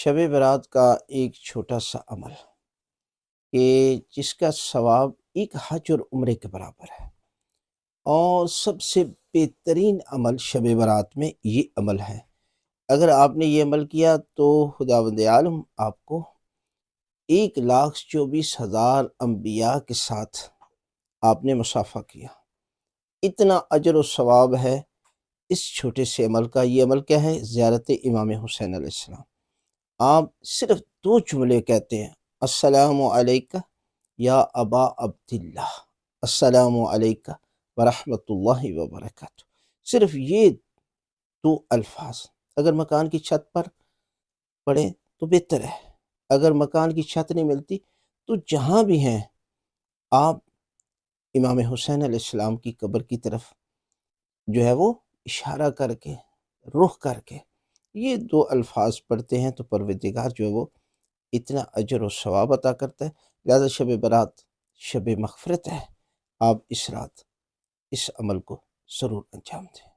شب برات کا ایک چھوٹا سا عمل کہ جس کا ثواب ایک حج اور عمرے کے برابر ہے، اور سب سے بہترین عمل شب برات میں یہ عمل ہے۔ اگر آپ نے یہ عمل کیا تو خداوند عالم آپ کو 1,24,000 انبیاء کے ساتھ آپ نے مصافحہ کیا۔ اتنا اجر و ثواب ہے اس چھوٹے سے عمل کا۔ یہ عمل کیا ہے؟ زیارت امام حسین علیہ السلام۔ آپ صرف 2 جملے کہتے ہیں، السلام علیکہ یا ابا عبداللہ، السلام علیکہ ورحمۃ اللہ وبرکاتہ۔ صرف یہ 2 الفاظ اگر مکان کی چھت پر پڑھیں تو بہتر ہے۔ اگر مکان کی چھت نہیں ملتی تو جہاں بھی ہیں آپ امام حسین علیہ السلام کی قبر کی طرف جو ہے وہ اشارہ کر کے، رخ کر کے یہ 2 الفاظ پڑھتے ہیں تو پروردگار جو ہے وہ اتنا اجر و ثواب عطا کرتا ہے۔ لہذا شب برات شب مغفرت ہے، آپ اس رات اس عمل کو ضرور انجام دیں۔